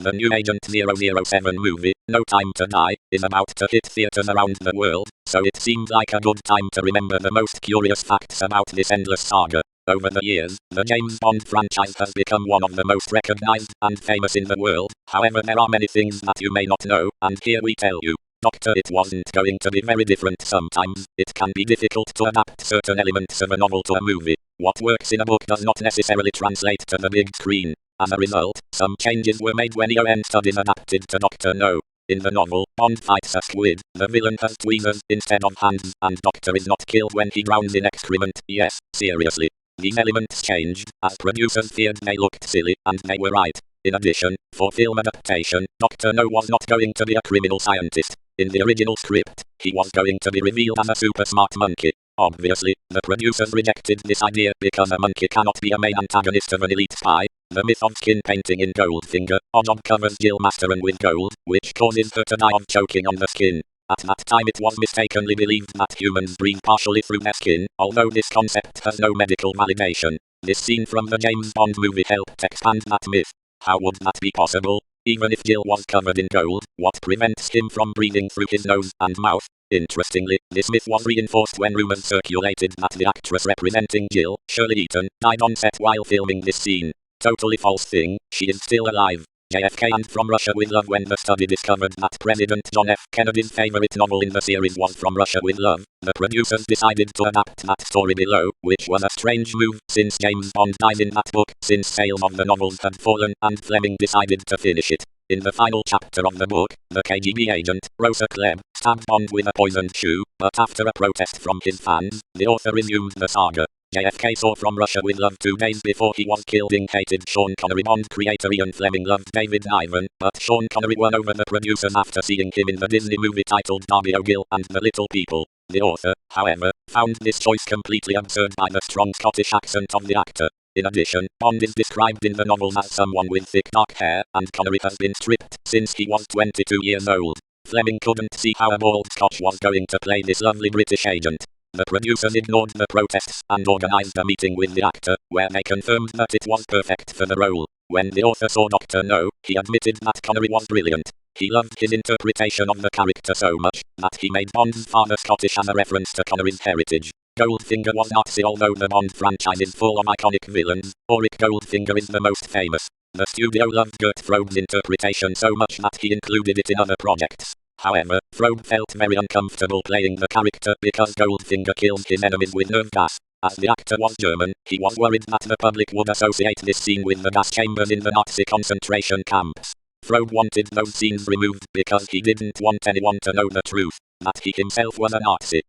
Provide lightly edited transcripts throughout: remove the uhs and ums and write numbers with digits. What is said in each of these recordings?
The new Agent 007 movie, No Time to Die, is about to hit theaters around the world, so it seemed like a good time to remember the most curious facts about this endless saga. Over the years, the James Bond franchise has become one of the most recognized and famous in the world. However, there are many things that you may not know, and here we tell you. Doctor, it wasn't going to be very different. Sometimes it can be difficult to adapt certain elements of a novel to a movie. What works in a book does not necessarily translate to the big screen. As a result, some changes were made when EON studies adapted to Doctor No. In the novel, Bond fights a squid. The villain has tweezers instead of hands, and Doctor is not killed when he drowns in excrement. Yes, seriously. These elements changed, as producers feared they looked silly, and they were right. In addition, for film adaptation, Doctor No was not going to be a criminal scientist. In the original script, he was going to be revealed as a super smart monkey. Obviously, the producers rejected this idea because a monkey cannot be a main antagonist of an elite spy. The myth of skin painting in Goldfinger. Oddjob covers Jill Masteron with gold, which causes her to die of choking on the skin. At that time it was mistakenly believed that humans breathe partially through their skin, although this concept has no medical validation. This scene from the James Bond movie helped expand that myth. How would that be possible? Even if Jill was covered in gold, what prevents him from breathing through his nose and mouth? Interestingly, this myth was reinforced when rumors circulated that the actress representing Jill, Shirley Eaton, died on set while filming this scene. Totally false thing, she is still alive. JFK and From Russia with Love. When the study discovered that President John F. Kennedy's favorite novel in the series was From Russia with Love, the producers decided to adapt that story below, which was a strange move since James Bond dies in that book, since sales of the novels had fallen and Fleming decided to finish it. In the final chapter of the book, the KGB agent, Rosa Klebb, stabbed Bond with a poisoned shoe, but after a protest from his fans, the author resumed the saga. JFK saw From Russia with Love 2 days before he was killed. Hated Sean Connery. Bond creator Ian Fleming loved David Niven, but Sean Connery won over the producers after seeing him in the Disney movie titled Darby O'Gill and the Little People. The author, however, found this choice completely absurd by the strong Scottish accent of the actor. In addition, Bond is described in the novels as someone with thick dark hair, and Connery has been stripped since he was 22 years old. Fleming couldn't see how a bald Scotch was going to play this lovely British agent. The producers ignored the protests and organized a meeting with the actor, where they confirmed that it was perfect for the role. When the author saw Dr. No, he admitted that Connery was brilliant. He loved his interpretation of the character so much, that he made Bond's father Scottish as a reference to Connery's heritage. Goldfinger was Nazi. Although the Bond franchise is full of iconic villains, Auric Goldfinger is the most famous. The studio loved Gert Frobe's interpretation so much that he included it in other projects. However, Frobe felt very uncomfortable playing the character because Goldfinger kills his enemies with nerve gas. As the actor was German, he was worried that the public would associate this scene with the gas chambers in the Nazi concentration camps. Frobe wanted those scenes removed because he didn't want anyone to know the truth, that he himself was a Nazi.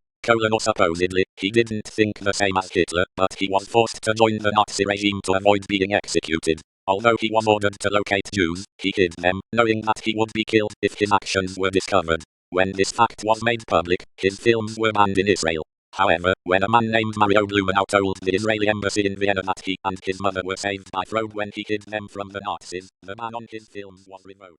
Supposedly, he didn't think the same as Hitler, but he was forced to join the Nazi regime to avoid being executed. Although he was ordered to locate Jews, he hid them, knowing that he would be killed if his actions were discovered. When this fact was made public, his films were banned in Israel. However, when a man named Mario Blumenau told the Israeli embassy in Vienna that he and his mother were saved by Frobe when he hid them from the Nazis, the ban on his films was revoked.